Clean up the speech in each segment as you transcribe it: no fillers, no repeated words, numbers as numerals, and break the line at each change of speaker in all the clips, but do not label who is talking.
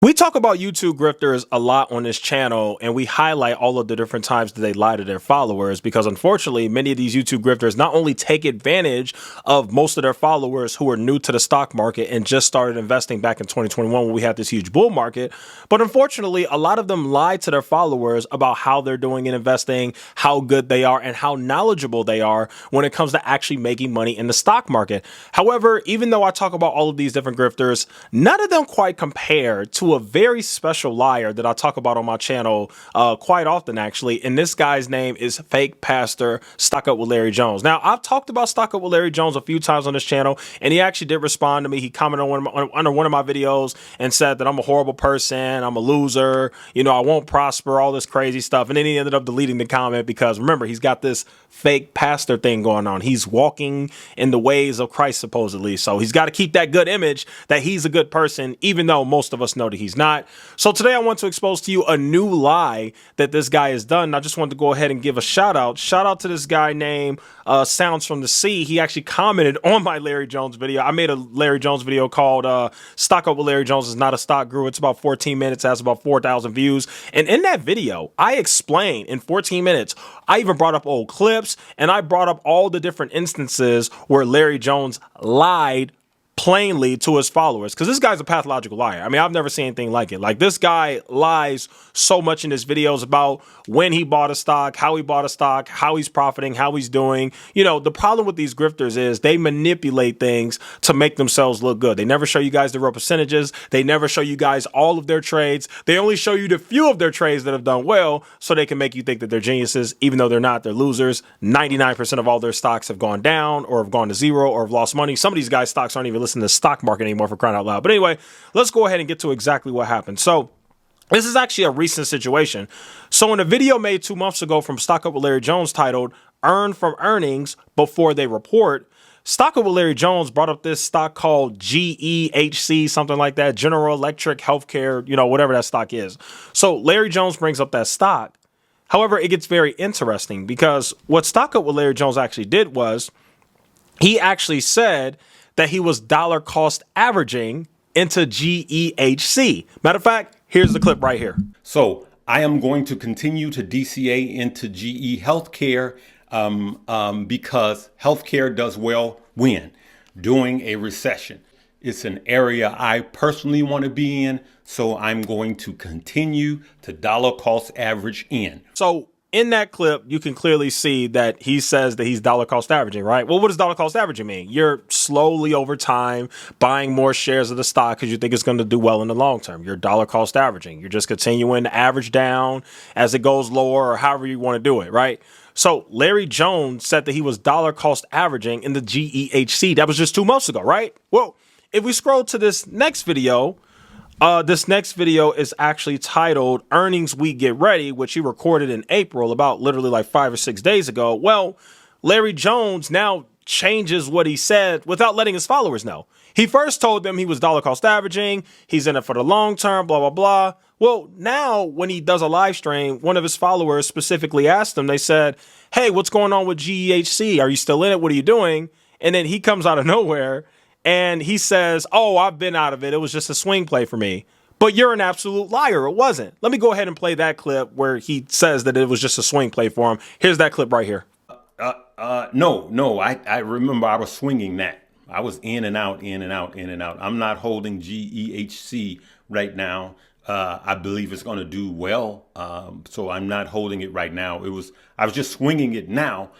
We talk about YouTube grifters a lot on this channel, and we highlight all of the different times that they lie to their followers because unfortunately, many of these YouTube grifters not only take advantage of most of their followers who are new to the stock market and just started investing back in 2021 when we had this huge bull market, but unfortunately, a lot of them lie to their followers about how they're doing in investing, how good they are, and how knowledgeable they are when it comes to actually making money in the stock market. However, even though I talk about all of these different grifters, none of them quite compare to a very special liar that I talk about on my channel quite often, actually. And this guy's name is Fake Pastor Stock Up with Larry Jones. Now, I've talked about Stock Up with Larry Jones a few times on this channel, and he actually did respond to me. He commented on under one of my videos and said that I'm a horrible person, I'm a loser, you know, I won't prosper, all this crazy stuff. And then he ended up deleting the comment because, remember, he's got this fake pastor thing going on. He's walking in the ways of Christ, supposedly. So he's got to keep that good image that he's a good person, even though most of us know that he's not. So today I want to expose to you a new lie that this guy has done. I just wanted to go ahead and give a shout out. Shout out to this guy named Sounds from the Sea. He actually commented on my Larry Jones video. I made a Larry Jones video called Stock Up with Larry Jones is not a stock guru. It's about 14 minutes, has about 4,000 views. And in that video, I explained in 14 minutes, I even brought up old clips and I brought up all the different instances where Larry Jones lied plainly to his followers, because this guy's a pathological liar. I mean, I've never seen anything like it. Like, this guy lies so much in his videos about when he bought a stock, how he bought a stock, how he's profiting, how he's doing. You know, the problem with these grifters is they manipulate things to make themselves look good. They never show you guys the real percentages. They never show you guys all of their trades. They only show you the few of their trades that have done well so they can make you think that they're geniuses, even though they're not. They're losers. 99% of all their stocks have gone down or have gone to zero or have lost money. Some of these guys' stocks aren't even in the stock market anymore, for crying out loud. But anyway, let's go ahead and get to exactly what happened. So this is actually a recent situation. So in a video made 2 months ago from Stock Up with Larry Jones titled Earn from Earnings Before They Report, Stock Up with Larry Jones brought up this stock called GEHC, something like that, General Electric Healthcare, you know, whatever that stock is. So Larry Jones brings up that stock. However, it gets very interesting because what Stock Up with Larry Jones actually did was he actually said that he was dollar cost averaging into GEHC. Matter of fact, here's the clip right here.
So I am going to continue to DCA into GE healthcare because healthcare does well when? During a recession. It's an area I personally want to be in, so I'm going to continue to dollar cost average in.
So in that clip, you can clearly see that he says that he's dollar cost averaging, right? Well, what does dollar cost averaging mean? You're slowly over time buying more shares of the stock because you think it's going to do well in the long term. You're dollar cost averaging. You're just continuing to average down as it goes lower or however you want to do it, right? So Larry Jones said that he was dollar cost averaging in the GEHC. That was just 2 months ago, right? Well, if we scroll to this next video, is actually titled Earnings Week Get Ready, which he recorded in April, about literally like 5 or 6 days ago. Well, Larry Jones now changes what he said without letting his followers know. He first told them he was dollar cost averaging. He's in it for the long term, blah, blah, blah. Well, now when he does a live stream, one of his followers specifically asked him, they said, hey, what's going on with GEHC? Are you still in it? What are you doing? And then he comes out of nowhere and he says, oh, I've been out of it. It was just a swing play for me. But you're an absolute liar. It wasn't. Let me go ahead and play that clip where he says that it was just a swing play for him. Here's that clip right here.
No. I remember I was swinging that. I was in and out, in and out, in and out. I'm not holding GEHC right now. I believe it's going to do well. So I'm not holding it right now. I was just swinging it now.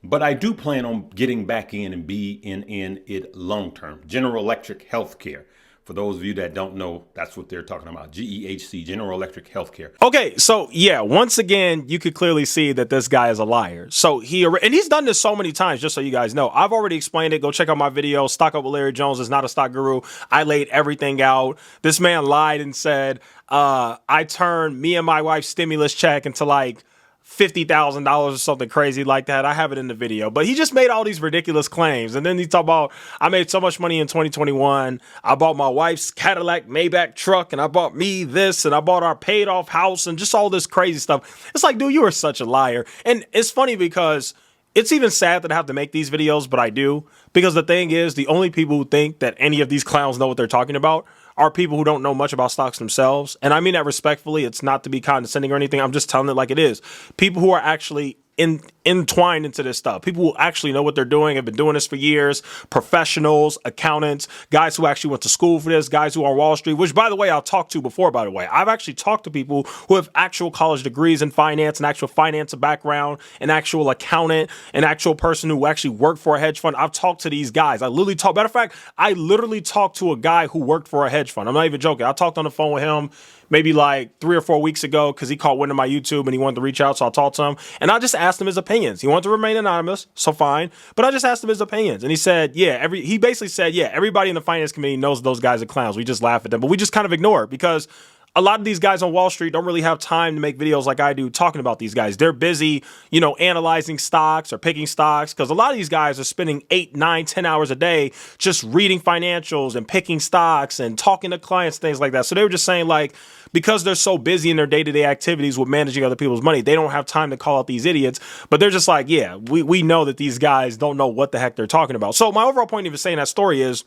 But I do plan on getting back in and be in it long term. General Electric Healthcare. For those of you that don't know, that's what they're talking about. GEHC, General Electric Healthcare.
Okay, so yeah, once again, you could clearly see that this guy is a liar. So he's done this so many times, just so you guys know. I've already explained it. Go check out my video. Stock Up with Larry Jones is not a stock guru. I laid everything out. This man lied and said, I turned me and my wife's stimulus check into like $50,000 or something crazy like that. I have it in the video, but he just made all these ridiculous claims. And then he talked about, I made so much money in 2021. I bought my wife's Cadillac Maybach truck and I bought me this and I bought our paid off house and just all this crazy stuff. It's like, dude, you are such a liar. And it's funny because it's even sad that I have to make these videos, but I do, because the thing is, the only people who think that any of these clowns know what they're talking about are people who don't know much about stocks themselves. And I mean that respectfully. It's not to be condescending or anything. I'm just telling it like it is. People who are actually entwined into this stuff. People who actually know what they're doing, have been doing this for years, professionals, accountants, guys who actually went to school for this, guys who are on Wall Street, which, by the way, I'll talk to before, by the way. I've actually talked to people who have actual college degrees in finance, an actual finance background, an actual accountant, an actual person who actually worked for a hedge fund. I've talked to these guys. Matter of fact, I literally talked to a guy who worked for a hedge fund. I'm not even joking. I talked on the phone with him maybe like 3 or 4 weeks ago because he caught wind of my YouTube and he wanted to reach out. So I talked to him and I just asked him his opinions. He wanted to remain anonymous, so fine. But I just asked him his opinions and he said, he basically said, everybody in the finance community knows those guys are clowns. We just laugh at them, but we just kind of ignore it because a lot of these guys on Wall Street don't really have time to make videos like I do talking about these guys. They're busy, analyzing stocks or picking stocks because a lot of these guys are spending 8, 9, 10 hours a day just reading financials and picking stocks and talking to clients, things like that. So they were just saying like, because they're so busy in their day-to-day activities with managing other people's money, they don't have time to call out these idiots. But they're just like, we know that these guys don't know what the heck they're talking about. So my overall point of saying that story is,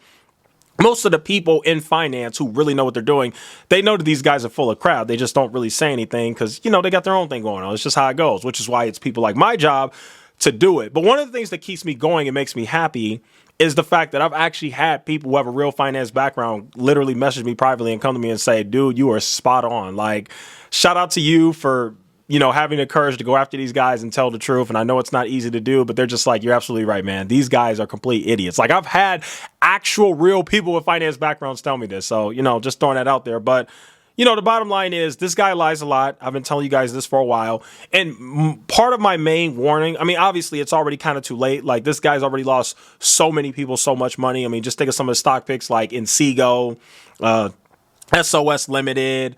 most of the people in finance who really know what they're doing, they know that these guys are full of crap. They just don't really say anything because, they got their own thing going on. It's just how it goes, which is why it's people like my job to do it. But one of the things that keeps me going and makes me happy is the fact that I've actually had people who have a real finance background literally message me privately and come to me and say, dude, you are spot on. Like, shout out to you for having the courage to go after these guys and tell the truth. And I know it's not easy to do, but they're just like, you're absolutely right, man. These guys are complete idiots. Like I've had actual real people with finance backgrounds tell me this. So, just throwing that out there. But, the bottom line is this guy lies a lot. I've been telling you guys this for a while. And part of my main warning, obviously it's already kind of too late. Like this guy's already lost so many people so much money. Just think of some of the stock picks like Inseego, SOS Limited,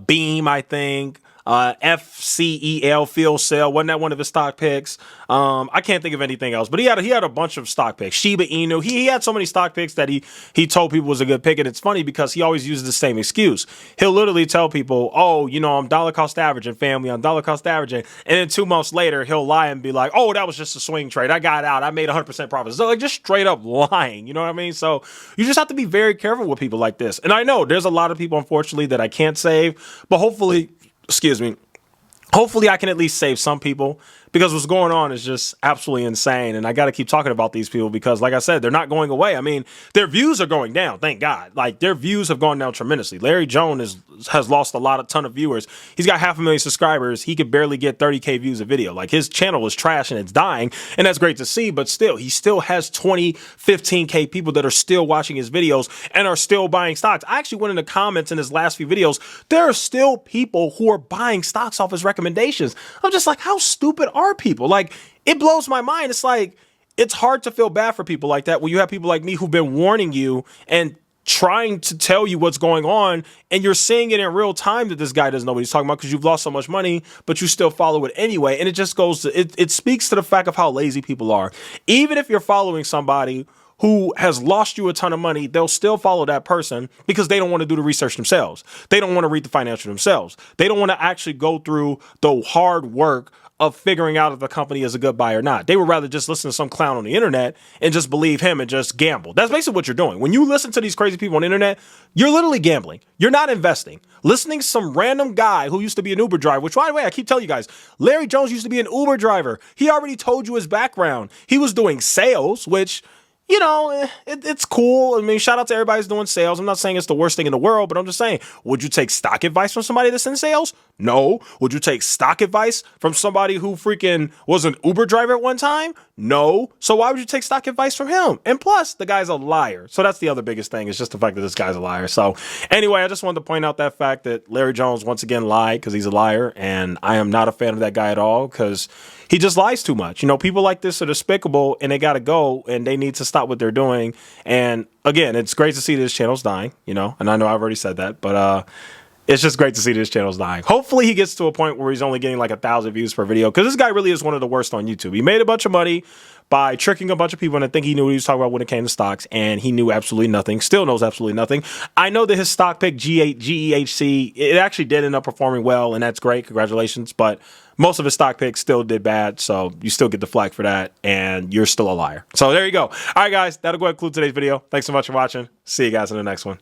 Beam, I think. FCEL Field Cell, wasn't that one of his stock picks? I can't think of anything else, but he had a bunch of stock picks. Shiba Inu, he had so many stock picks that he told people was a good pick, and it's funny because he always uses the same excuse. He'll literally tell people, oh, I'm dollar cost averaging, family, I'm dollar cost averaging, and then 2 months later he'll lie and be like, oh, that was just a swing trade. I got out. I made 100% profit. So like just straight up lying. You know what I mean? So you just have to be very careful with people like this. And I know there's a lot of people, unfortunately, that I can't save, but hopefully I can at least save some people because what's going on is just absolutely insane. And I got to keep talking about these people because, like I said, they're not going away. Their views are going down. Thank God. Like their views have gone down tremendously. Larry Jones has lost a ton of viewers. He's got 500,000 subscribers. He could barely get 30K views a video. Like his channel is trash and it's dying. And that's great to see. But still, he still has 20, 15K people that are still watching his videos and are still buying stocks. I actually went in the comments in his last few videos. There are still people who are buying stocks off his recommendations. I'm just like, how stupid are people? Like, it blows my mind. It's like, it's hard to feel bad for people like that when you have people like me who've been warning you and trying to tell you what's going on, and you're seeing it in real time that this guy doesn't know what he's talking about because you've lost so much money, but you still follow it anyway. And it just goes to, it speaks to the fact of how lazy people are. Even if you're following somebody who has lost you a ton of money, they'll still follow that person because they don't want to do the research themselves. They don't want to read the financial themselves. They don't want to actually go through the hard work of figuring out if the company is a good buy or not. They would rather just listen to some clown on the internet and just believe him and just gamble. That's basically what you're doing. When you listen to these crazy people on the internet, you're literally gambling. You're not investing. Listening to some random guy who used to be an Uber driver, which, by the way, I keep telling you guys, Larry Jones used to be an Uber driver. He already told you his background. He was doing sales, which, it's cool. Shout out to everybody who's doing sales. I'm not saying it's the worst thing in the world, but I'm just saying, would you take stock advice from somebody that's in sales? No. Would you take stock advice from somebody who freaking was an Uber driver at one time? No. So why would you take stock advice from him? And plus, the guy's a liar. So that's the other biggest thing, is just the fact that this guy's a liar. So anyway, I just wanted to point out that fact that Larry Jones once again lied because he's a liar. And I am not a fan of that guy at all because he just lies too much. People like this are despicable and they got to go and they need to stop what they're doing. And again, it's great to see this channel's dying, and I know I've already said that, but it's just great to see this channel's dying. Hopefully he gets to a point where he's only getting like 1,000 views per video because this guy really is one of the worst on YouTube. He made a bunch of money by tricking a bunch of people, and I think he knew what he was talking about when it came to stocks, and he knew absolutely nothing, still knows absolutely nothing. I know that his stock pick, GEHC, it actually did end up performing well, and that's great. Congratulations. But most of his stock picks still did bad, so you still get the flag for that, and you're still a liar. So there you go. All right, guys, that'll go ahead and conclude today's video. Thanks so much for watching. See you guys in the next one.